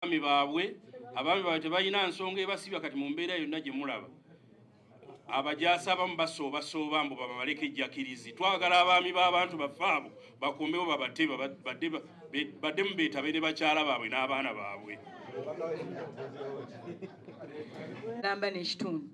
abaami baabwe tebalina nsonga ebasibya kati mu mbeera yonna gye mulaba. Abajaasi abamu basooba mbu babaleke ejjakirizi. Twagala abaami b'abantu baffe abo bakombewo baddemu beetabe ne bakyala baabwe n'abaana baabwe. Gamba n'ekitundu.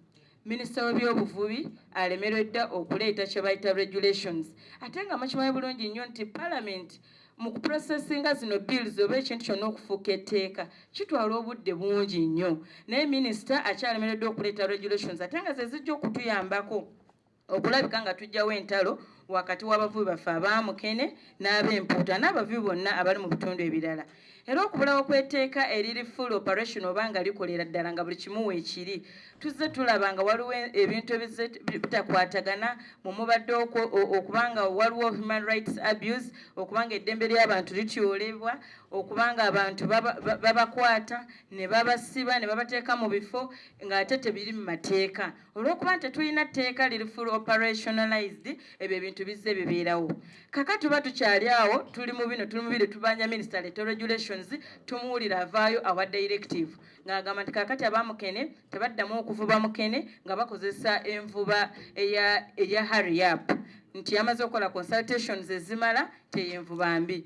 Minisita w'ebyobuvubi alemereddwa okuleeta kye bayita regulations. Ate nga mukimanyi bulungi nnyo nti Parliament mu kuprocesinga zino bills oba ekintu kyonna okufuuka etteeka kitwala obudde bungi nnyo. Naye minisita akyalemereddwa okuleeta regulations ate nga ze zijja okutuyambako okulabika nga tujjawo entalo wakati w'abavubi baffe ab'Amukene n'ab'Empuuta n'abavubi bonna abali mu bitundu ebirala. Era okubulawo kw'etteeka eriri full operation oba nga likolera ddala nga buli kimu weekiri tuzze tulaba nga waliwo ebintu bitakwatagana mu mubadde okubanga waliwo human rights abuse, okubanga eddembe ly'abantu lityolebwa, okubanga abantu babakwata ne babasiba ne babateeka mu bifo ng'ate tebiri mu mateeka. Olw'okuba nti tetulina tteeka liri full operationalized, ebyo ebintu bizze bibeerawo. Kaka tuba tukyali awo tuli mu bino tubanja minisita leeta regulations tumuwulira avaayo awa directive ng'agamba nti kakati ab'Amukene tebaddamu okuvuba Mukene nga bakozesa envuba eya hurry up, nti yamaze okukola consultations ezimala teyenvuba mbi.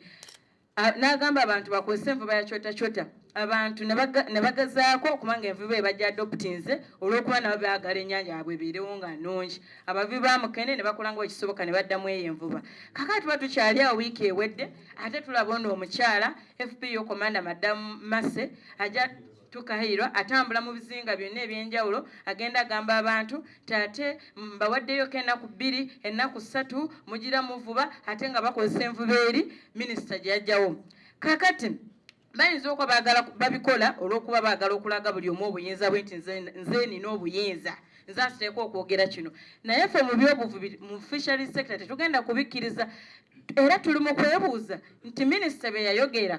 N'agamba abantu bakozesa envuba ya kyota abantu ne bagazaako okubanga envuba ebajja adoptinze olw'okuba nabo baagala ennyanja yaabwe ebeerewo nga nnungi. Abavubi b'Amukene ne bakola nga ekisoboka ne baddamu eyo envuba. Kakati tuba tukyali awo wiiki ewedde ate tulaba ono omukyala FPO Commander Madamu Mase ajja tukahirwa atambula mu bizinga byonna ebyenjawulo agenda agamba abantu tate mbawaddeyo ennaku 2 ennaku 3 mugira muvuba ate nga bakozesa envuba eri minisita gy'ajjawo. Kakati bayinza okuba baagala babikola olw'okuba baagala okulaga buli omu obuyinza bwe nti nze nina obuyinza nze asiteeka okwogera kino. Naye ffe mu byobuvubi mu fishery sector tetugenda kubikkiriza era tuli mu kwebuuza nti minisita bye yayogera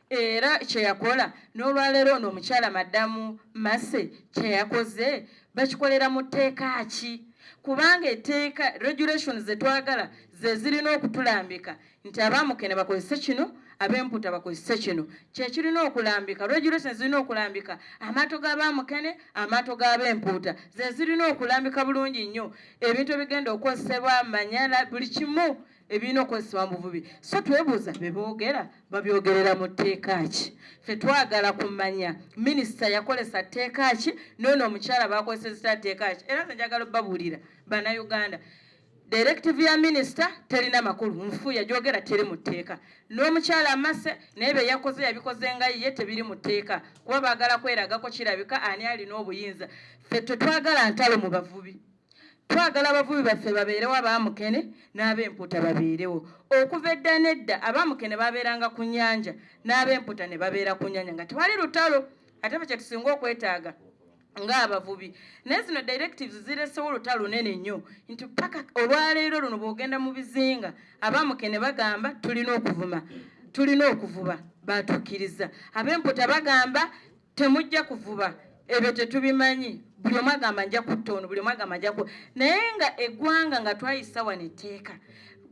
era kye yakola n'olwaleero ono omukyala Madamu Mase kye yakoze bakikolera mu tteeka ki? Kubanga etteeka regulations ze twagala ze zirina okutulambika nti ab'Amukene bakozese kino ab'Empuuta bakozese kino kye kirina okulambika. Regulations zirina okulambika amaato g'ab'Amukene amaato g'ab'Empuuta ze zirina okulambika bulungi nnyo. Ebintu ebigenda okozesebwa manyala buli kimu ebirina okozesebwa mu buvubi. So twebuuza be boogera babyogerera mu tteeka ki? Ffe twagala kumanya minisita yakolesa tteeka ki n'ono omukyala bakozesa tteeka ki? Era nze njagala obbabuulira bannayuganda directive ya minisita terina makulu nfu yagyogera teri mu tteeka. N'omukyala Mase naye be yakoze yabikoze nga ye tebiri mu tteeka kuba baagala kweragako kirabika ani alina obuyinza. Ffe tetwagala ntalo mu bavubi. Twagala abavubi baffe babeerewo ab'Amukene n'ab'Empuuta babeerewo. Okuva edda nedda ab'Amukene babeeranga ku nnyanja n'ab'Empuuta ne babeera ku nnyanja nga tewali lutalo. Ate ffe kye tusinga okwetaaga ng'abavubi. Naye zino directives ziresewo olutalo lunene nnyo nti paka olwaleero luno bw'ogenda mu bizinga ab'Amukene bagamba tulina okuvuba baatukkiriza. Ab'Empuuta bagamba temujja kuvuba ebyo tetubimanyi. Buli omu agamba nja kutta ono buli omu agamba nja ku naye nga eggwanga nga twayisa wano etteeka.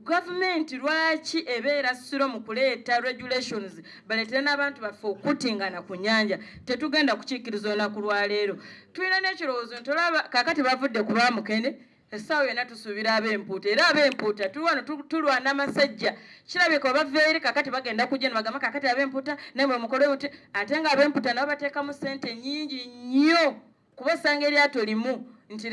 Gavumenti lwaki ebeera siro mu kuleeta regulations baleetere n'abantu baffe okutingana ku nnyanja? Tetugenda kukiikiriza olunaku lwaleero. Tulina n'ekirowoozo nti olaba kaakati bavudde ku b'Amukene essaawa yonna tusuubira ab'Empuuta era ab'Empuuta tuli wano tulwana amasajja kirabika obava eri kaakati bagenda kujja ne bagamba kaakati ab'Empuuta naye mukole buti ate nga ab'Empuuta nabo bateekamu ssente nnyingi nnyo kuba osanga eryato limu nti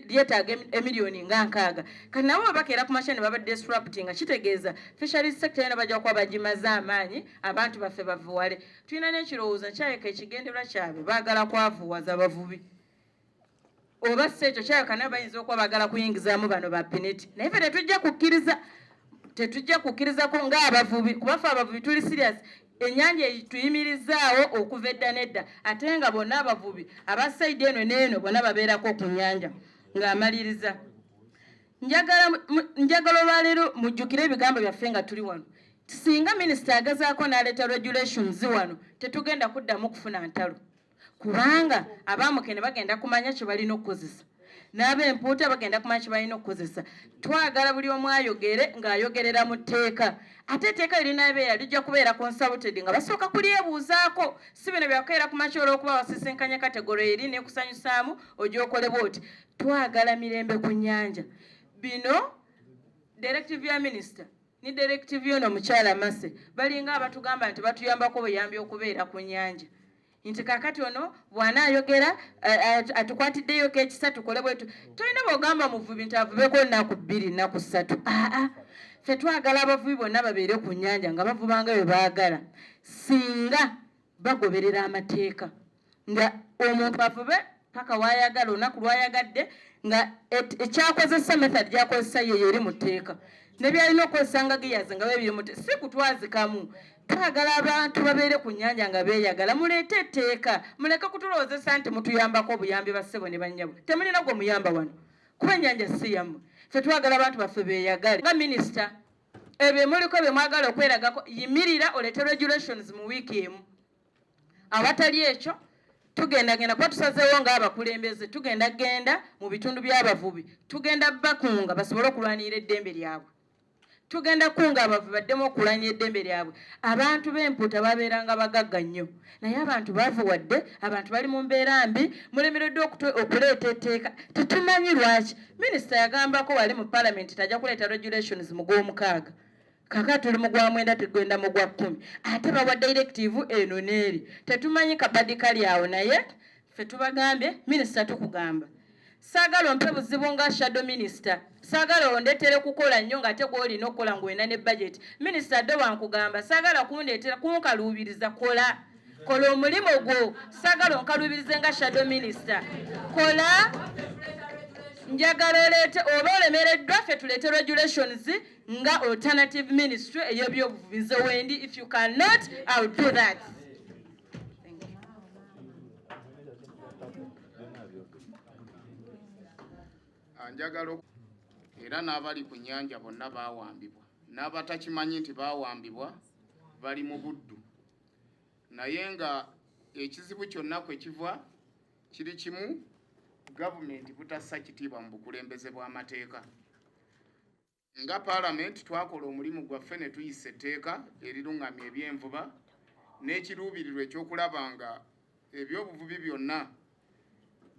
lyetaaga emiliyoni nga 6. Kati nabo babakeera ku makya ne baba disrupting nga kitegeeza fisheries sector yona bajja kuba bagimaze amaanyi abantu baffe bavuwale. Tulina n'ekirowoozo nkyayeka ekigendererwa kyabwe baagala kwavuwaza bavubi oba si ekyo kyayeka nabo bayinza okuba baagala kuyingizaamu bano ba peneti. Naye ffe tetujja kukkirizako ng'abavubi kuba ffe abavubi tuli serious. Ennyanja tuyimirizaawo okuva edda nedda ate nga bonna abavubi abasayidi eno n'eno bonna babeerako ku nnyanja ng'amaliriza. Njagala olwaleero mujjukire ebigambo byaffe nga tuli wano. Singa minisita agezaako n'aleeta regulations wano tetugenda kuddamu kufuna ntalo kubanga ab'Amukene bagenda kumanya kye balina okukozesa. n'ab'empuuta bagenda kumanya kye balina okukozesa. Twagala buli omu ayogere ng'ayogerera mu tteeka. Ate etteeka erinabeera lijja kubeera consulted nga basooka kulyebuuzaako. Si bino byakukeera ku makya olw'okuba wasisinkanya kategori eri n'ekusanyusaamu ojja okole bw'oti. Twagala mirembe ku nnyanja. Bino directive ya minisita ni directive y'ono omukyala Mase balinga abatugamba nti batuyambako buyambi okubeera ku nnyanja. Nti kakati ono bw'anaayogera atukwatiddeyo ekisa tukole bwetu. Tolina bw'ogamba muvubi nti avubeko nnaku 2 nnaku 3. Ffe twagala abavubi bonna babeere ku nnyanja nga bavubanga bwe baagala singa bagoberera amateeka nga omuntu avube paka wayagala olunaku lwayagadde nga ekyakozesa method gyakozesa yeyo eri mu tteeka ne byalina okukozesa nga giyazi nga bebiri mu si kutwazikamu. Twagala abantu babeere ku nnyanja nga beeyagala. Muleete etteeka, muleke kutulowoozesa nti mutuyambako obuyambi ba ssebo ne bannyabo. Temulina gwe muyamba wano kuba ennyanja si yammwe. Ffe twagala abantu baffe beeyagale. Nga minisita ebyo muliko bye mwagala okweragako yimirira oleete regulations mu wiiki emu. Awatali ekyo tugenda kuba tusazeewo ng'abakulembeze genda mu bitundu by'abavubi tugenda bakunga basobole okulwanirira eddembe lyabwe. Tugenda kunga abavubi baddemu okulwanirira eddembe lyabwe. Abantu b'empuuta babeeranga bagagga nnyo naye abantu baavuwadde, abantu bali mu mbeera mbi, mulemereddwa okuleeta etteeka. Tetumanyi lwaki minisita yagambako wali mu palamenti tajja kuleeta regulations mu Gwomukaaga. Kakati tuli mu Gwamwenda tugenda mu Gwa10 ate bawa directive eno n'eri. Tetumanyi kabadika lyawo naye ffe tubagambye minisita tukugamba. Saagala ompe buzibu nga shadow minister. Saagala ondeetere kukola nnyo ng'ate gw'olina okukola ng'olina ne budget. Minisita dde wankugamba saagala kundeetera kunkaluubiriza kola omulimu gwo. Saagala onkaluubirize nga shadow minister. Kola njagala oleete oba olemereddwa ffe tuleete regulations nga alternative ministry ey'ebyobuvubi nze wendi. If you cannot, I'll do that. Njagala era n'abali ku nnyanja bonna baawambibwa, n'abatakimanyi nti baawambibwa bali mu buddu. Naye nga ekizibu kyonna kwe kiva kiri kimu, gavumenti butassa kitiibwa mu bukulembeze bw'amateeka. Nga paalamenti twakola omulimu gwaffe ne tuyisa etteeka eriruŋŋamya eby'envuba n'ekiruubirirwa ekyokulaba nga ebyobuvubi byonna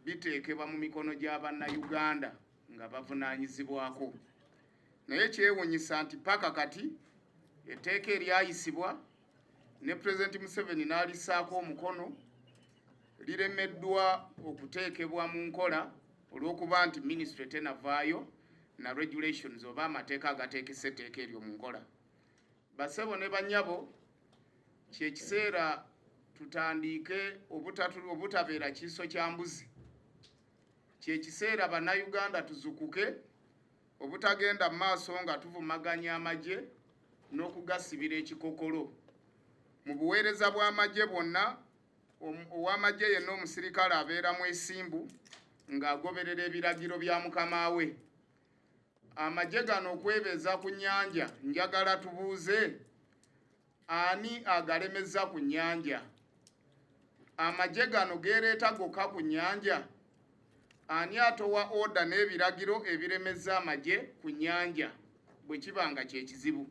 biteekebwa mu mikono gya bannayuganda nga bavunaanyizibwako. Naye kyewuunyisa nti paka kati etteeka eryayisibwa ne Pulezidenti Museveni n'alissaako omukono liremeddwa okuteekebwa mu nkola olw'okuba nti minisitule tenavaayo na regulations oba amateeka agateekesa etteeka eryo mu nkola. Bassebo ne bannyabo, kyekiseera tutandiike obutabeera kiiso kya mbuzi. Kyekiseera bannayuganda tuzukuke obutagenda mu maaso nga tuvumaganya amagye n'okugasibira ekikokolo. Mu buweereza bw'amagye bwonna ow'amagye yenna omusirikale abeera mwesimbu ng'agoberera ebiragiro bya mukama we. Amagye gano okwebeeza ku nnyanja, njagala tubuuze ani agalemeza ku nnyanja? Amagye gano geereeta gokka ku nnyanja? Ani atowa order n'ebiragiro ebiremeza amagye ku nnyanja bwe kibanga kyekizibu?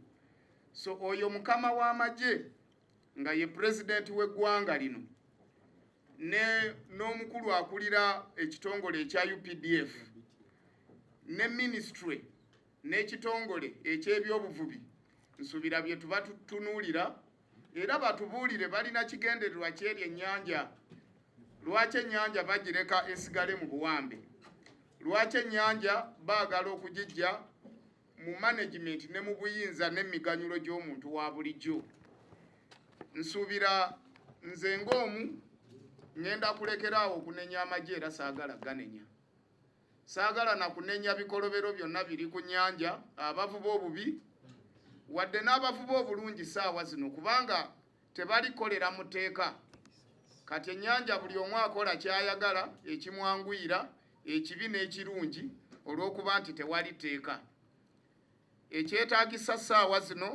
So oyo mukama w'amagye nga ye pulezidenti w'eggwanga lino n'omukulu akulira ekitongole ekya UPDF ne ministry n'ekitongole eky'ebyobuvubi, nsuubira bye tuba tutunuulira era batubuulire balina kigendererwa kyeri ennyanja. Lwaki ennyanja bagireka esigale mu buwambe? Lwaki ennyanja baagala okugijja mu management ne mu buyinza n'emiganyulo gy'omuntu wa bulijjo? Nsuubira nze ng'omu ngenda kulekeraawo okunenya amagye era saagala ganenya. Saagala na kunenya bikolobero byonna biri ku nnyanja, abavuba obubi wadde n'abavuba obulungi saawa zino kubanga tebalikolera mu tteeka. Kati ennyanja buli omu akola kyayagala ekimwanguyira ekibi n'ekirungi olw'okuba nti tewali tteeka. Ekyetaagisa ssaawa zino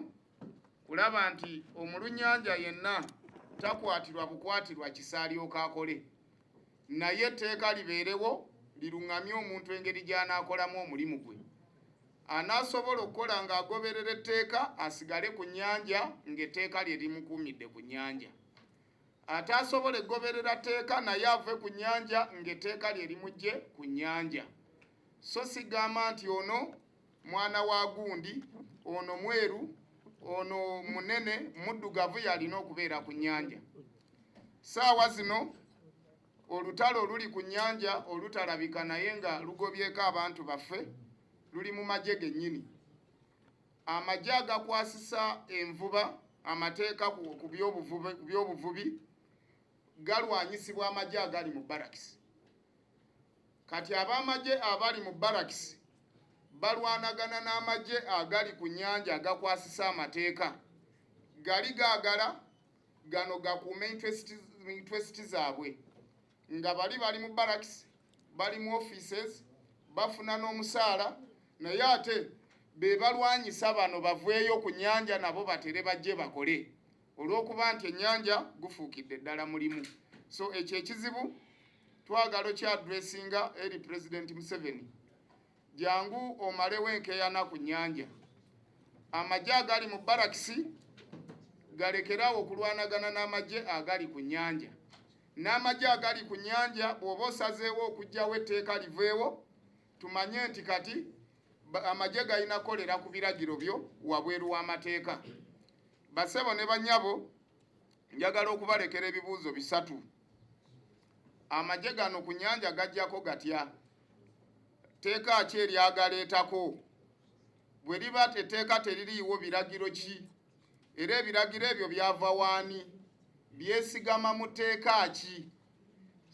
kulaba nti omulunnyanja yenna takwatirwa bukwatirwa kisa alyoka akole, naye etteeka libeerewo liruŋŋamye omuntu engeri gy'anaakolamu omulimu gwe. Anaasobola okukola ng'agoberera etteeka asigale ku nnyanja ng'etteeka lye limukuumidde ku nnyanja. Ate asobola egoberera tteeka naye ave ku nnyanja ng'etteeka lye limugye ku nnyanja. So sigamba nti ono mwana wa gundi, ono mweru, ono munene, muddugavu yalina okubeera ku nnyanja. Saawa zino olutalo oluli ku nnyanja olutalabika naye nga lugobyeko abantu baffe luli mu magye gennyini. Amagye agakwasisa envuba, amateeka ku by'obuvubi galwanyisibwa amagye agali mu barakisi. Kati ab'amagye abali mu barakisi balwanagana n'amagye agali ku nnyanja agakwasisa amateeka. Gali gaagala gano gakuume interest zaabwe. Nga bali mu barakisi, bali mu offices, bafuna n'omusaala, naye ate be balwanyisa bano baveeyo ku nnyanja nabo batere bajje bakole. Olw'okuba nti ennyanja gufuukidde ddala mulimu. So ekyo ekizibu twagala kyaddressinga eri President Museveni. Jangu omalewo enkeeyana ku nnyanja. Amagye agali mu barakisi galekerawo okulwanagana n'amagye agali ku nnyanja. N'amagye agali ku nnyanja bw'oba osazeewo okuggyawo etteeka liveewo, tumanye nti kati amagye galina kukolera ku biragiro byo wabweru w'amateeka. Basebo ne bannyabo, njagala okubalekera ebibuuzo bisatu. Amagye gano ku nnyanja gajjako gatya? Tteeka ki eryagaleetako? Bwe liba etteeka teririiwo biragiro ki? Era ebiragiro ebyo byava waani? Byesigama mu tteeka ki?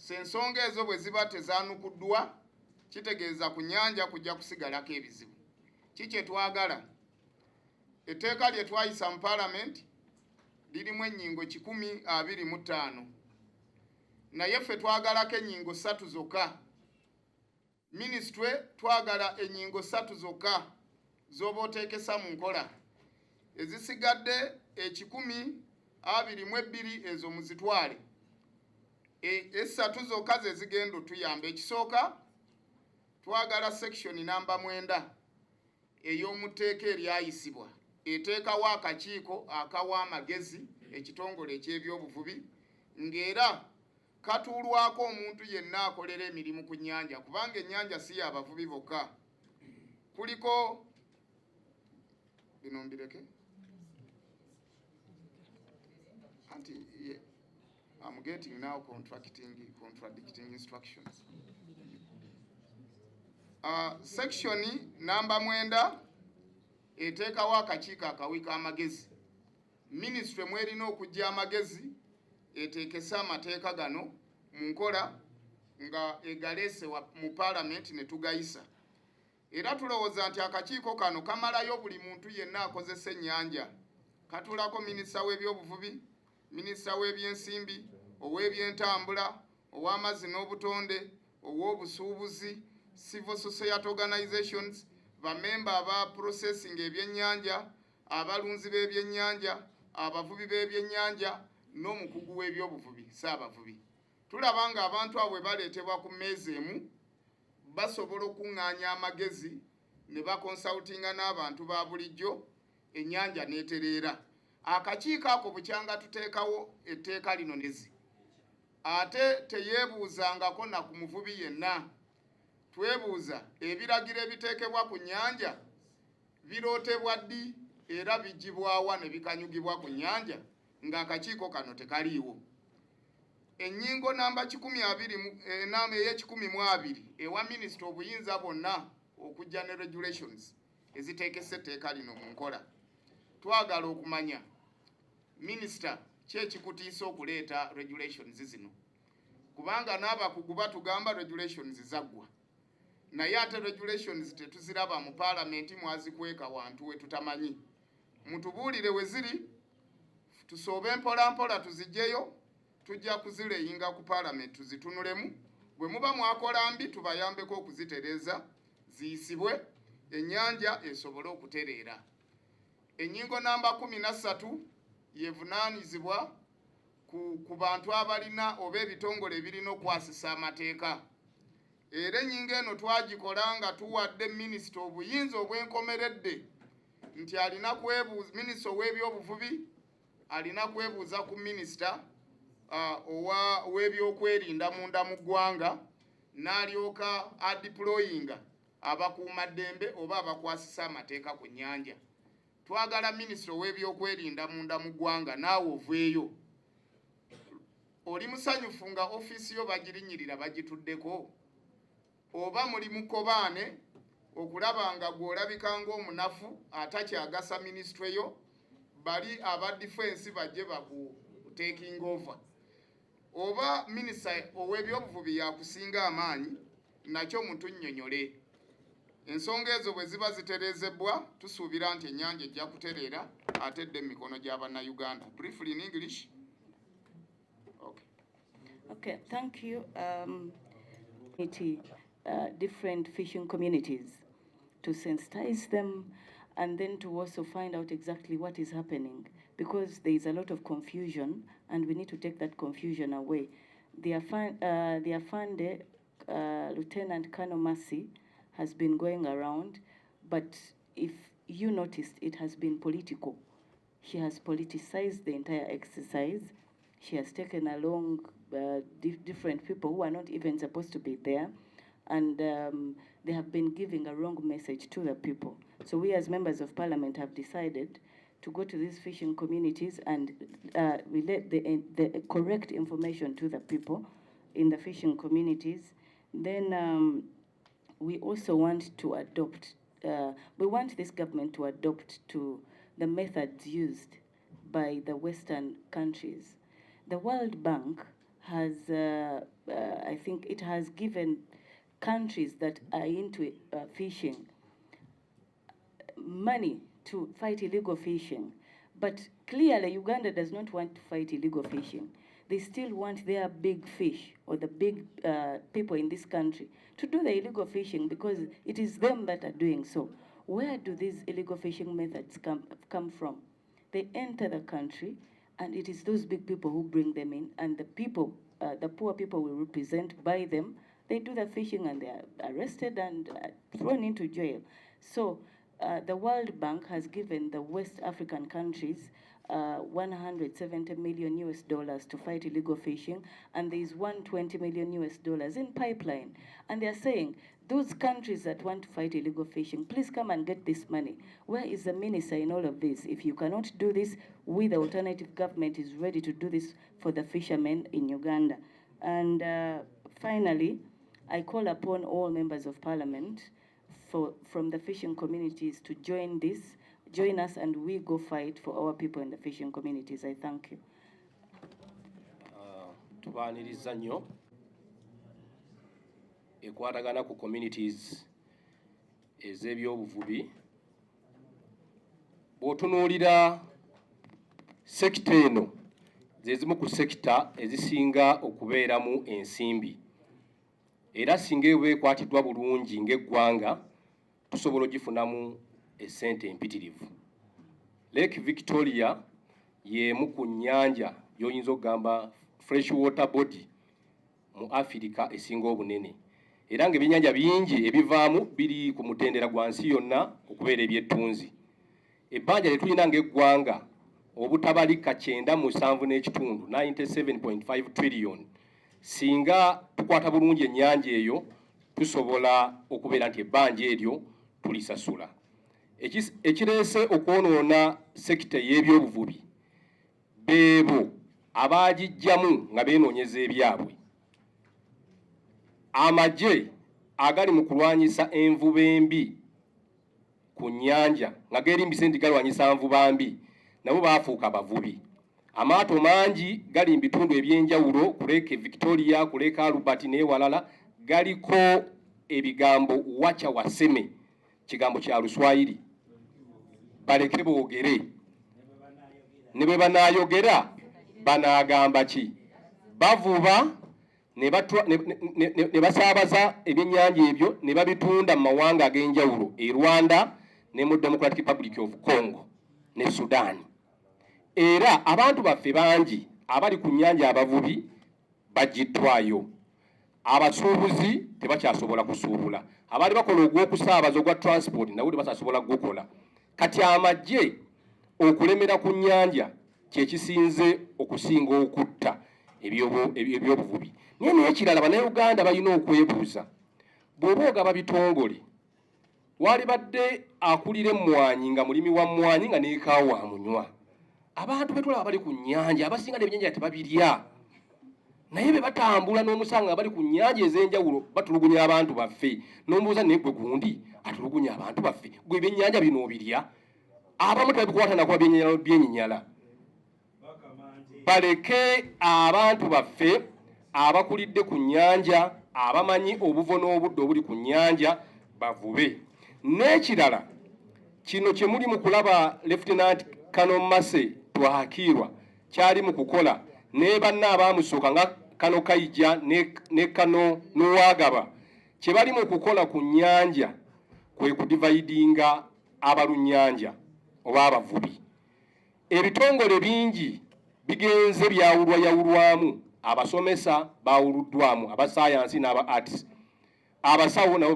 Ensonga ezo bwe ziba tezaanukuddwa, kitegeeza ku nnyanja kujja kusigalako ebizibu. Ki kye twagala? Etteeka lye twayisa mu Parliament lirimu ennyingo 125. Naye ffe twagalako ennyingo 3 zokka. Ministry twagala ennyingo 3 zokka z'oba oteekesa mu nkola. Ezisigadde 122 ezo muzitwale. Esatu zokka ze zigenda otuyamba. Ekisooka twagala section namba 9 ey'omu tteeka eryayisibwa eteekawo akakiiko akawa amagezi ekitongole eky'ebyobuvubi ng'era katuulwako omuntu yenna akolera emirimu ku nnyanja, kubanga ennyanja si y'abavubi bokka. Kuliko bino mbireke anti I'm getting now contradicting instructions. Section namba 9 eteekawo akakiiko akawika amagezi. Ministry mwerina okujja amagezi eteekesa amateeka gano mu nkola nga egaleese mu Parliament ne tugayisa. Era tulowooza nti akakiiko kano kamalayo buli muntu yenna akozesa ennyanja. Katuulako minisita w'ebyobuvubi, minisita w'ebyensimbi, ow'ebyentambula, ow'amazzi n'obutonde, ow'obusuubuzi, civil society organizations, bamemba aba processing ebyennyanja, abalunzi b'ebyennyanja, abavubi b'ebyennyanja, n'omukugu w'ebyobuvubi, Ssaabavubi. Tulaba nga abantu abo baleetebwa ku mmeeza emu basobola okuŋŋaanya amagezi ne bakonsultinga n'abantu ba bulijjo, ennyanja n'etereera. Akakiiko ako bukyanga tuteekawo etteeka lino nezi. Ate teyeebuuzangako na ku muvubi yenna. Twebuuza ebiragiro ebiteekebwa ku nnyanja birootebwa ddi era bijjibwawa ne bikanyugibwa ku nnyanja ng'akakiiko kano tekaliiwo. Ennyingo namba 12 ewa minisita obuyinza bwonna okujja ne regulations eziteekesa etteeka lino mu nkola. Twagala okumanya minisita ki ekikutiisa okuleeta regulations zino, kubanga n'abakugu batugamba regulations zaggwa. Naye ate regulations tetuziraba mu Parliament, mwazikweka wantu we tutamanyi. Mutubuulire we ziri, tusoobe mpola tuzijjeyo, tujja kuzireyinga ku Parliament tuzitunulemu. Bwe muba mwakola mbi tubayambeko okuzitereeza ziyisibwe, ennyanja esobole okutereera. Ennyingo namba 13 yevunaanyizibwa ku bantu abalina oba ebitongole ebirina okwasisa amateeka. era ennyingo eno twagikola nga tuwadde minisita obuyinza obwenkomeredde nti alina kwebuuza, minisita ow'ebyobuvubi alina kwebuuza ku minisita w'ebyokwerinda munda mu ggwanga, n'alyoka adiployinga abakuumaddembe oba abakwasisa amateeka ku nnyanja. Twagala minisita ow'ebyokwerinda munda mu ggwanga naawe oveeyo. Oli musanyufu nga ofiisi yo bagirinnyirira bagituddeko? Oba muli mukobaane okulaba nga gw'olabika ng'omunafu atakyagasa minisitule yo, bali aba defense bajje baku taking over? Oba minisita ow'ebyobuvubi yakusinga amaanyi, nakyo mutunnyonnyole. Ensonga ezo bwe ziba zitereezebwa tusuubira nti ennyanja ejja kutereera atedde mu mikono gy'Abannayuganda. Briefly in English. Okay, thank you. Different fishing communities to sensitize them and then to also find out exactly what is happening, because there is a lot of confusion and we need to take that confusion away. The Afande, Lieutenant Colonel Mercy, has been going around, but if you noticed, it has been political. She has politicized the entire exercise. She has taken along different people who are not even supposed to be there, and they have been giving a wrong message to the people. So we as members of parliament have decided to go to these fishing communities and relate the correct information to the people in the fishing communities. Then we also want to adopt, we want this government to adopt to the methods used by the Western countries. The World Bank has, I think it has given countries that are into fishing money to fight illegal fishing. But clearly Uganda does not want to fight illegal fishing. They still want their big fish or the big people in this country to do the illegal fishing, because it is them that are doing so. Where do these illegal fishing methods come from? They enter the country, and it is those big people who bring them in, and the people, the poor people we represent by them, they do the fishing and they are arrested and thrown into jail. So the World Bank has given the West African countries $170 million to fight illegal fishing, and there is $120 million in pipeline. And they are saying, those countries that want to fight illegal fishing, please come and get this money. Where is the minister in all of this? If you cannot do this, we, the alternative government, is ready to do this for the fishermen in Uganda. And finally, I call upon all members of parliament from the fishing communities to join us, and we go fight for our people in the fishing communities. I thank you. Tubaniriza nnyo ekwatagana ku communities ez'ebyobuvubi. Bw'otunuulira sekita eno ze zimu ku sekita ezisinga okubeeramu ensimbi, era singa eba ekwatiddwa bulungi ng'eggwanga tusobola ogifunamu essente empitirivu. Lake Victoria y'emu ku nnyanja y'oyinza okugamba freshwater body mu Africa esinga obunene, era ng'ebyennyanja bingi ebivaamu biri ku mutendera gwa nsi yonna okubeera ebyettunzi. Ebbanja lye tulina ng'eggwanga obutabalika 97.5 97.5 trillion. Singa tukwata bulungi ennyanja eyo tusobola okubeera nti ebbanja eryo tulisasula. Ekireese okwonoona sekita y'ebyobuvubi beebo abaagijjamu nga beenoonyeza ebyabwe. Amagye agali mu kulwanyisa envuba embi ku nnyanja nga geerimbise nti galwanyisa nvuba mbi, nabo baafuuka abavubi. Amaato mangi gali mu bitundu ebyenjawulo ku Lake Victoria, ku Lake Albert n'ewalala galiko ebigambo wacha waseme, kigambo kya Luswayiri. Baleke boogere. Ne bwe banaayogera banaagamba ki? Bavuba ne basaabaza ebyennyanja ebyo ne babitunda mu mawanga ag'enjawulo, e Rwanda ne mu Democratic Republic of Congo ne Sudan. Era abantu baffe bangi abali ku nnyanja abavubi bagittwayo. abasuubuzi tebakyasobola kusuubula, abaali bakola ogw'okusaabaza ogwa transport nabo tebasasobola gukola. Kati amagye okulemera ku nnyanja kyekisinze okusinga okutta ebyobuvubi. Naye n'ekirala bannayuganda balina okwebuuza, bw'oba ogaba bitongole, wali badde akulira emmwanyi nga mulimi wa mmwanyi nga n'ekaawa amunywa, abantu betulaba bali ku nnyanja abasinga n'ebyennyanja tebabirya, naye be batambula n'omusanga bali ku nnyanja ez'enjawulo batulugunya abantu baffe. N'omubuuza naye gwe gundi atulugunya abantu baffe, gwe ebyennyanja bino obirya? Abamu tebabikwata nakuba byenyinyala. Baleke abantu baffe abakulidde ku nnyanja, abamanyi obuvo n'obudde obuli ku nnyanja bavube. N'ekirala kino kye muli mu kulaba Lieutenant Colonel Mase Twahakiirwa kyali mu kukola ne banna abaamusooka nga Kano Kayija ne Kano Nuwagaba, kye bali mu kukola ku nnyanja kwe kudividinga abalunnyanja oba abavubi. Ebitongole bingi bigenze byawulwayawulwamu, abasomesa bawuluddwamu, abasayansi n'aba arts, abasawo nabo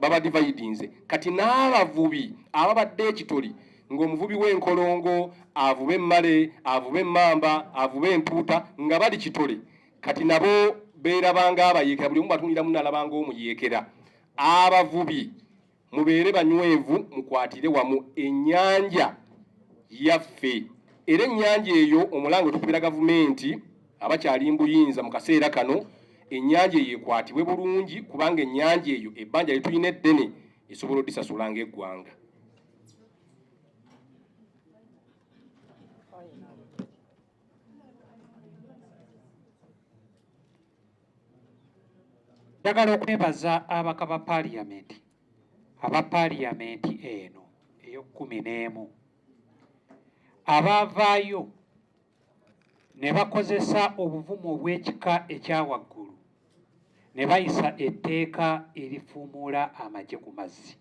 babadividinze. Kati n'abavubi ababadde ekitoli ng'omuvubi w'enkolongo avube emmale, avube emmamba, avube empuuta nga bali kitole, kati nabo beerabanga abayeekera, buli omu batunira munalabanga omuyeekera. Abavubi mubeere banywevu, mukwatire wamu, ennyanja yaffe. Era ennyanja eyo omulango tukubira gavumenti abakyali mbuyinza mu kaseera kano, ennyanja eyo ekwatibwe bulungi, kubanga ennyanja eyo ebbanja litulina eddene esobola odisasula ng'eggwanga. Njagala okwebaza abaka ba paaliyamenti, aba paaliyamenti eno ey'okumi abaavaayo ne bakozesa obuvumu obw'ekika ekyawaggulu ne bayisa etteeka erifuumuula amagye ku mazzi.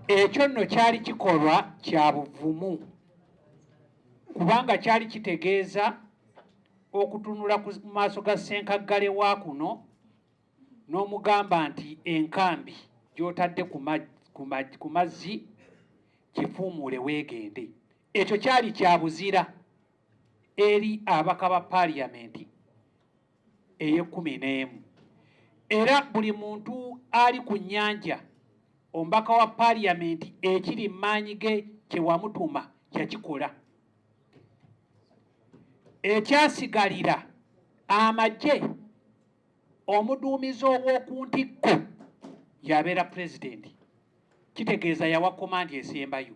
Ekyo nno kyali kikolwa kya buvumu, kubanga kyali kitegeeza okutunula ku maaso ga ssenkaggale wa kuno n'omugamba nti enkambi gy'otadde ku mazzi kifuumuule weegende. Ekyo kyali kya buzira eri abaka ba paaliyamenti ey'ekumi. Era buli muntu ali ku nnyanja, omubaka wa paaliyamenti ekiri maanyi ge kye wamutuma kyakikola. Ekyasigalira amagye, omuduumizi ow'oku ntikko yabeera pulezidenti, kitegeeza yawa komandi esembayo.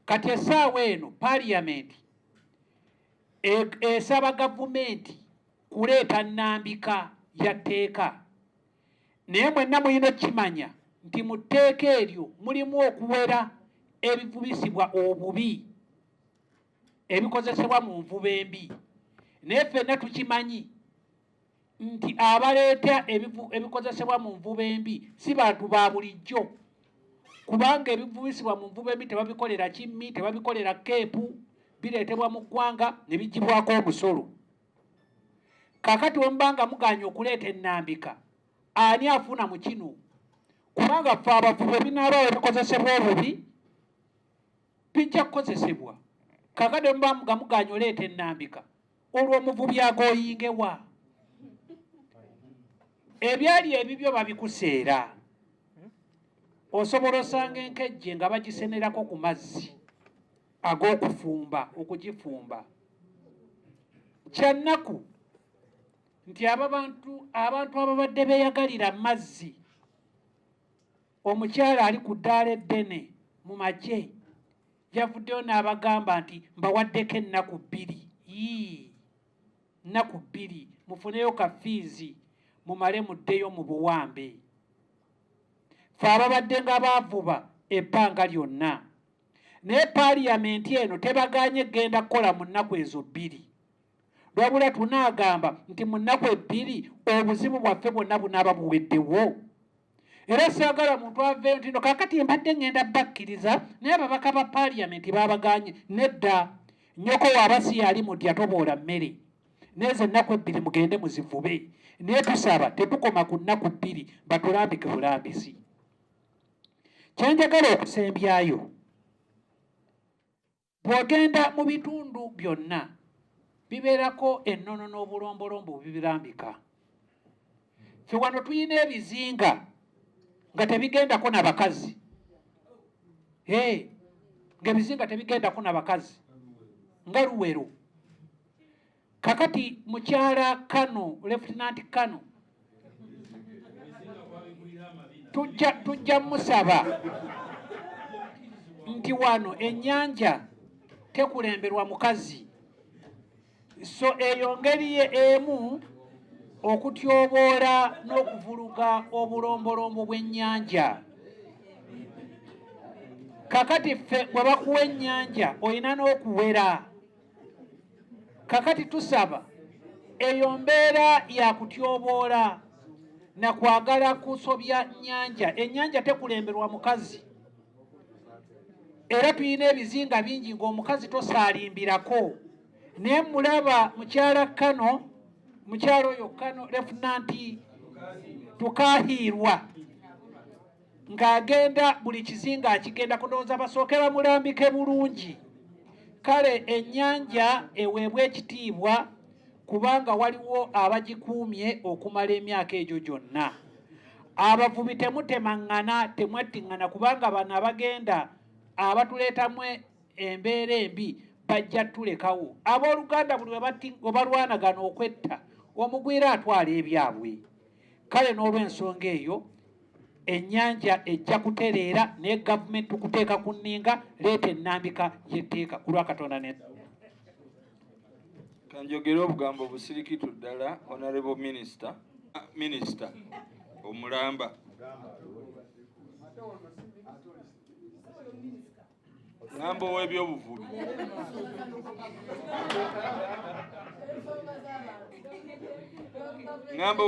Kati essaawa eno paaliyamenti esaba gavumenti kuleeta nnambika ya tteeka, naye mwenna mulina kimanya nti mu tteeka eryo mulimu okuwera ebivubisibwa obubi ebikozesebwa mu nvuba embi. Naye ffenna tukimanyi nti abaleeta ebikozesebwa mu nvuba embi si bantu ba bulijjo, kubanga ebivubisibwa mu nvuba embi tebabikolera kimmi, tebabikolera keepu, bireetebwa mu ggwanga ne bigibwako omusolo. Kaakati wemubanga muganye okuleeta ennambika, ani afuna mu kino? Kubanga ffe abavubi ebinaabaawo ebikozesebwa obubi bijja kukozesebwa. Kaakati wemubanga muganye oleeta ennambika, olwo omuvubi agooyingewa. Ebyali ebibyo babikuseera. Osobola osanga enkejje nga bagisenerako ku mazzi ag'okufumba, okugifumba. Kyannaku nti abantu ababadde beeyagalira mazzi, omukyala ali ku ddaala eddene mu magye yavuddeyo n'abagamba nti mbawaddeko ennaku 2, nnaku 2 mufuneyo kafiizi mumale muddeyo mu buwambe. Ffe ababadde nga baavuba ebbanga lyonna, naye paaliyamenti eno tebaganye genda kukola mu nnaku ezo 2, lwabula tunaagamba nti mu nnaku 2 obuzibu bwaffe bwonna bunaaba buweddewo. Era saagala muntu aveeyo nti no kaakati mbadde ngenda bakkiriza, naye ababaka ba paaliyamenti baabaganye. Nedda, nnyoko waaba si yali mudya toboola mmere. nezo ennaku 2 mugende muzivube naye tusaba tetukoma ku nnaku 2 batulambike bulambisi. Kyenjagala okusembyayo, bw'ogenda mu bitundu byonna bibeerako ennono n'obulombolombo bibirambika. Ffe wano tuyina ebizinga nga tebigendako na bakazi. Ng'ebizinga tebigendako na bakazi nga Luwero. Kakati mukyala Kano, Lieutenant Kano, tujja musaba nti wano ennyanja tekulemberwa mukazi. So eyo ngeri ye emu okutyoboola n'okuvuluga obulombolombo bw'ennyanja. Kakati ffe bwe bakuwa ennyanja olina n'okuwera. Kakati tusaba eyo mbeera ya kutyoboola na kwagala kusobya nnyanja. Ennyanja tekulemberwa mukazi. Era tuyina ebizinga bingi ng'omukazi tosaalimbirako. Naye mulaba mukyala Kano, mukyala oyo Kano Lieutenant Tukahiirwa ng'agenda buli kizinga akigenda kudowooza basooke bamulambike bulungi. Kale ennyanja eweebwa ekitiibwa kubanga waliwo abagikuumye okumala emyaka egyo gyonna. Abavubi temutemaŋŋana, temwettiŋŋana kubanga bano abagenda abatuleetamu embeera embi bajja tulekawo. Abooluganda buli we balwanagana okwetta omugwira atwala ebyabwe. Kale n'olw'ensonga eyo ennyanja ejja kutereera ne gavumenti tukuteeka ku nninga leeta ennambika y'etteeka ku lwa Katonda ne kanjogera obugambo busirikitu ddala. Honorable Minister omulamba ng'ambo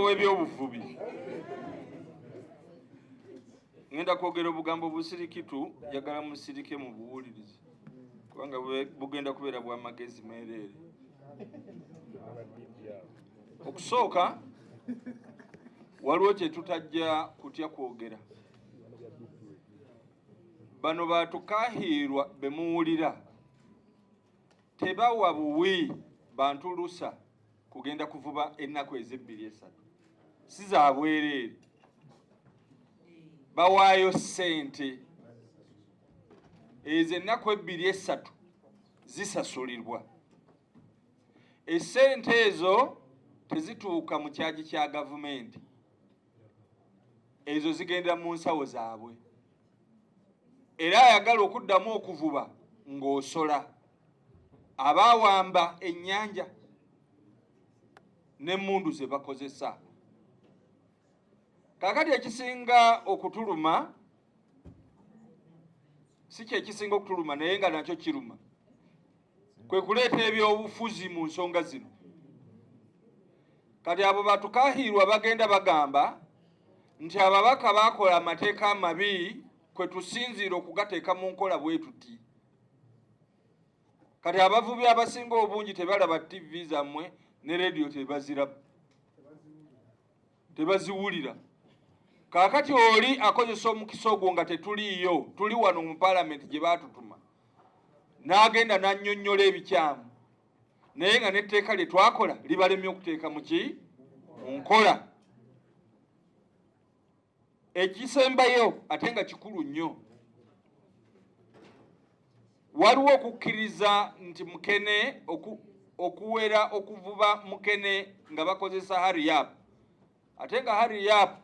w'ebyobuvubi ngenda kwogera obugambo busirikitu, njagala musirike mu buwulirizi kubanga bugenda kubeera bwa magezi meereere. Okusooka waliwo kye tutajja kutya kwogera. Bano Batukahiirwa be muwulira tebawa buwi bantu lusa kugenda kuvuba ennaku ezi 2-3. Si za bwereere, bawaayo ssente. Ezo ennaku 2-3 zisasulirwa. Essente ezo tezituuka mu kyagi kya gavumenti, ezo zigenda mu nsawo zaabwe. Era ayagala okuddamu okuvuba ng'osola abaawamba ennyanja n'emmundu ze bakozesa. Kaakati ekisinga okutuluma, si kye kisinga okutuluma naye nga nakyo kiruma, kwe kuleeta ebyobufuzi mu nsonga zino. Kati abo Batukahiirwa bagenda bagamba nti ababaka baakola amateeka amabi kwe tusinziira okugateeka mu nkola bwe tuti. Kati abavubi abasinga obungi tebalaba TV zammwe ne radio tebaziwulira. Kaakati oli akozesa omukisa ogwo nga tetuliiyo, tuli wano mu Parliament gye baatutuma, n'agenda n'annyonnyola ebikyamu, naye nga n'etteeka lye twakola libalemye okuteeka mu nkola. Ekisembayo ate nga kikulu nnyo, waliwo okukkiriza nti mukene okuwera okuvuba mukene nga bakozesa hariyap. Ate nga hariyap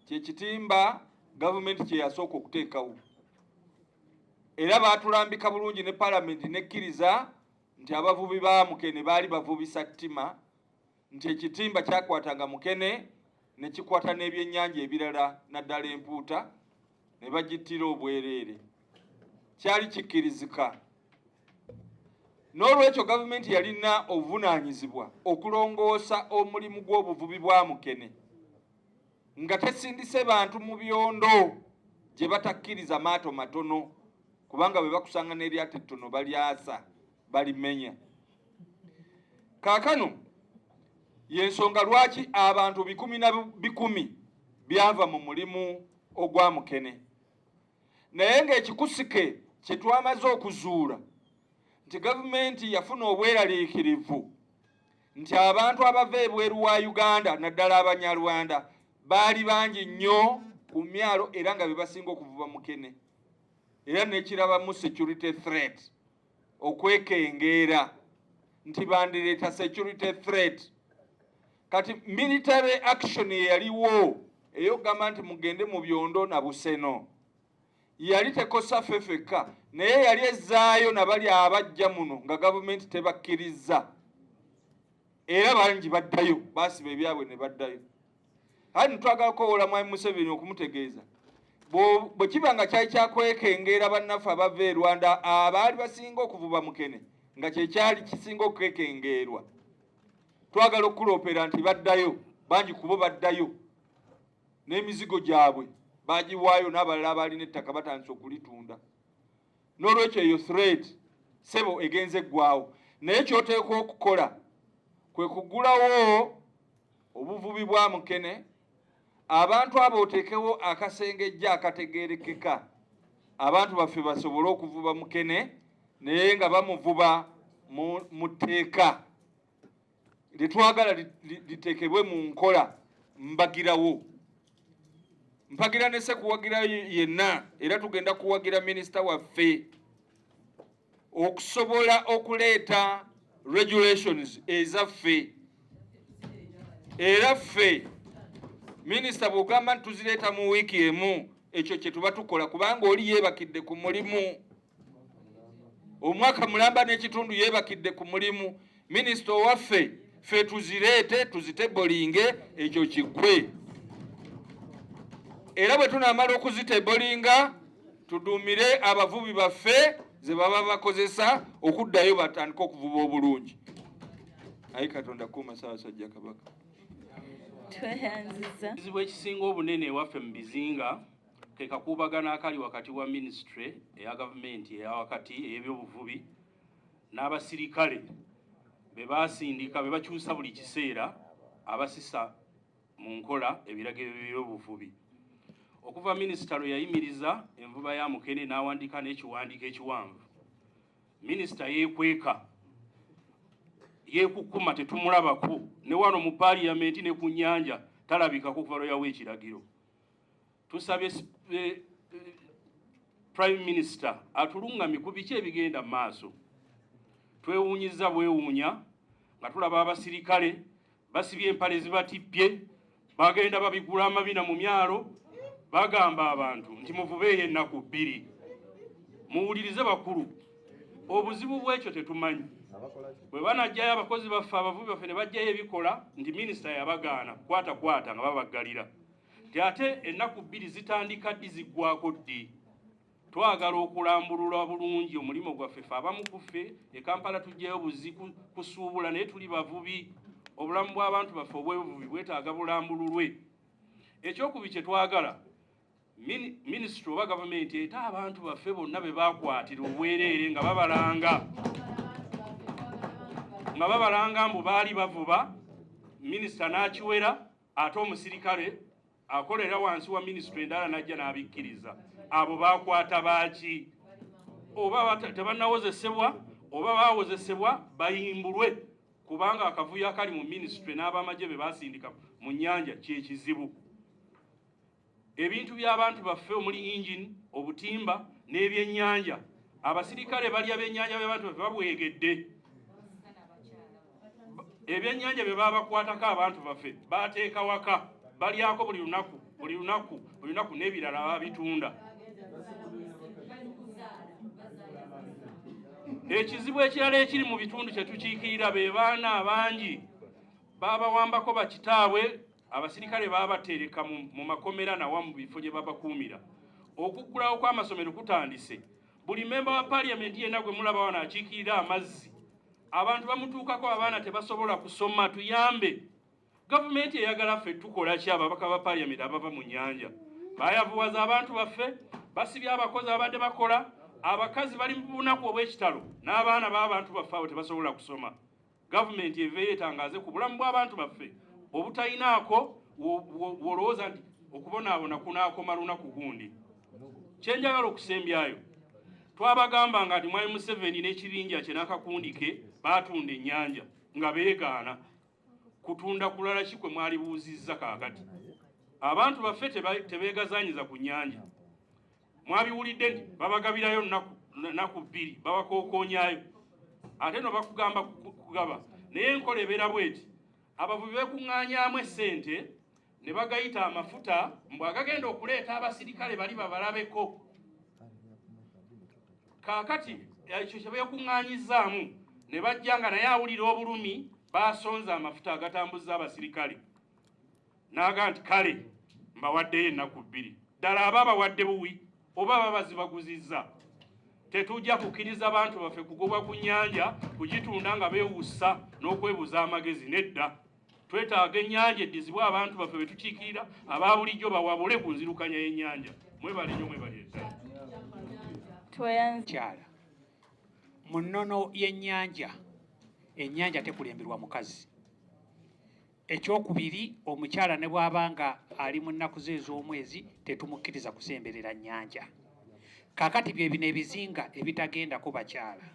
kye kitimba gavumenti kye yasooka okuteekawo. Era baatulambika bulungi ne Palamenti nekkiriza nti abavubi ba mukene baali bavubisa ttima, nti ekitimba kyakwatanga mukene ne kikwata n'ebyennyanja ebirala naddala empuuta ne bagittira obwereere. Kyali kikkirizika. N'olwekyo gavumenti yalina obuvunaanyizibwa okulongoosa omulimu gw'obuvubi bwa mukene nga tesindise bantu mu byondo gye batakkiriza maato matono, kubanga bwe bakusanga n'eryato ettono balyasa balimenya. Kaakano Yensonga lwaki abantu bikumi na bikumi byava mu mulimu ogwa Mukene. Naye ng'ekikusike kye twamaze okuzuula nti gavumenti yafuna obweraliikirivu nti abantu abava ebweru wa Uganda naddala Abanyarwanda baali bangi nnyo ku myalo era nga be basinga okuvuba Mukene. Era nekirabamu security threat, okwekengeera nti bandireeta security threat. Kati military action yaliwo eyogamba nti mugende mu Byondo na Buseno yali tekosa fefeka, naye yali ezzaayo nabali abajja muno nga gavumenti tebakkiriza, era bangi baddayo, basiba ebyabwe ne baddayo. Hadi twagala kukola Mwami Museveni okumutegeeza bwe kiba nga kyali kyakwekengeera bannaffe abava e Rwanda abaali basinga okuvuba Mukene nga kyekyali kisinga okwekengeerwa, twagala okuloopera nti baddayo, bangi kubo baddayo n'emizigo gyabwe bagiwaayo n'abalala abalina ettaka batandise okulitunda. N'olwekyo eyo threat sebo egenze eggwawo, naye ky'oteekwa okukola kwe kuggulawo obuvubi bwa Mukene, abantu abo oteekewo akasengejja akategeerekeka, abantu baffe basobole okuvuba Mukene naye nga bamuvuba mu tteeka litwagala liteekebwe mu nkola. Mbagirawo, mpagira ne Ssekuwagira yenna, era tugenda kuwagira minisita waffe okusobola okuleeta regulations ezaffe. Era ffe minisita bw'ogamba nti tuzireeta mu wiiki emu, ekyo kye tuba tukola, kubanga oli yeebakidde ku mulimu. Omwaka mulamba n'ekitundu yeebakidde ku mulimu. Minisita owaffe ffe tuzireete, tuzitebolinge, ekyo kiggwe. Era bwe tunaamala okuzitebolinga tuduumire abavubi baffe ze baba bakozesa okuddayo batandika okuvuba obulungi. Ayi Katonda kuuma Ssaabasajja Kabaka. Ekizibu ekisinga obunene ewaffe mu bizinga ke kakuubagano akali wakati wa ministry eya gavumenti eya wakati ey'ebyobuvubi n'abasirikale be basindika be bakyusa buli kiseera abasisa mu nkola ebiragiro by'obuvubi. Okuva minisita lwe yayimiriza envuba ya Mukene n'awandiika n'ekiwandiiko ekiwanvu, minisita yeekweka, yeekukuma, tetumulabako ne wano mu parliament ne ku nnyanja talabikako kuva lwe yawa ekiragiro. Tusabye prime minister atulungamye ku biki ebigenda mu maaso. Twewuunyiza bwewuunya nga tulaba abasirikale basibye empale zibatippye, bagenda babigula amabina mu myalo, bagamba abantu nti muvubeeyo ennaku 2. Muwulirize bakulu, obuzibu bw'ekyo tetumanyi. Bwe banajjayo abakozi baffe abavubi baffe ne bajjayo ebikola nti minisita yabagaana kwata nga babaggalira. Nti ate ennaku 2 zitandika ddi ziggwako ddi. Twagala okulambulula bulungi omulimu gwaffe ffe abamu ku ffe e Kampala tujjayo buzi kusuubula naye tuli bavubi. Obulamu bw'abantu baffe obw'obuvubi bwetaaga bulambululwe. Ekyokubi kye twagala minisitule oba gavumenti eta abantu baffe bonna be baakwatira obwereere nga babalanga mbu baali bavuba, minisita n'akiwera, ate omusirikale akolera wansi wa minisitule endala n'ajja n'abikkiriza. Abo baakwata baaki? Oba tebannawozesebwa oba baawozesebwa bayimbulwe, kubanga akavuyo akali mu minisitule n'abamagye be basindika mu nnyanja kyekizibu. Ebintu by'abantu baffe omuli engine, obutimba n'ebyennyanja, abasirikale balya byennyanja by'abantu baffe babwegedde. Ebyennyanja bye babakwatako abantu baffe bateeka waka, balyako buli lunaku n'ebirala babitunda. Ekizibu ekirala ekiri mu bitundu kye tukiikirira be baana abangi babawambako bakitaabwe, abasirikale babatereka mu makomera nawa mu bifo gye babakuumira. Okuggulawo kw'amasomero kutandise. Buli memba wa parliament yenna gwe mulaba wano akiikirira amazzi, abantu bamutuukako abaana tebasobola kusoma. Tuyambe. Gavumenti eyagala ffe tukola ki ababaka ba parliament abava mu nnyanja? Bayavuwaza abantu baffe, basibye abakozi abadde bakola, abakazi bali mu bunaku obw'ekitalo, n'abaana b'abantu baffe abo tebasobola kusoma. gavumenti eve yeetangaze ku bulamu bw'abantu baffe obutayinaako wolowooza nti okubonaabona kunaakoma lunaku gundi. Kyenjagala okusembyayo, twabagamba nga nti Mwami Museveni n'ekibinja kye n'akakundi ke baatunda ennyanja nga beegaana. Kutunda kulala ki kwe mwali buuzizza kaakati? Abantu baffe tebeegazaanyiza ku nnyanja. Mwabiwulidde nti babagabirayo nnaku 2 babakookoonyaayo, ate no bakugamba kugaba. Naye enkola ebeera bweti, abavubi beekuŋŋaanyaamu essente ne bagayita amafuta mbw agagenda okuleeta abasirikale bali babalabeko. Kaakati ekyo kye beekuŋŋaanyizzaamu ne bajja nga naye awulira obulumi baasonze amafuta agatambuza abasirikale. N'aga nti kale mbawaddeyo ennaku 2. Ddala aba bawadde buwi oba babazibaguzizza. Tetujja kukkiriza abantu baffe kugobwa ku nnyanja kugitunda nga beewussa n'okwebuza amagezi. Nedda, twetaaga ennyanja eddizibwe abantu baffe be tukiikirira aba bulijjo bawabule ku nzirukanya y'ennyanja. Mwebale nnyo, mwebale ddala. Kyala mu nnono y'ennyanja, ennyanja tekulemberwa mukazi. Ekyokubiri, omukyala ne bw'abanga ali mu nnaku ze ez'omwezi tetumukkiriza kusemberera nnyanja. Kaakati bye bino ebizinga ebitagendako bakyala.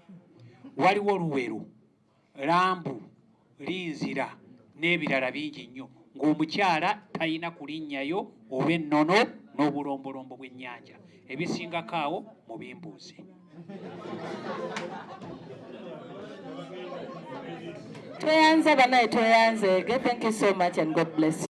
Waliwo Luweero, Lambu, Linzira n'ebirala bingi nnyo ng'omukyala talina kulinnyayo oba ennono n'obulombolombo bw'ennyanja. Ebisingako awo mu bimbuuzi. Tweyanze banaye, tweyanze. Thank you so much and God bless you.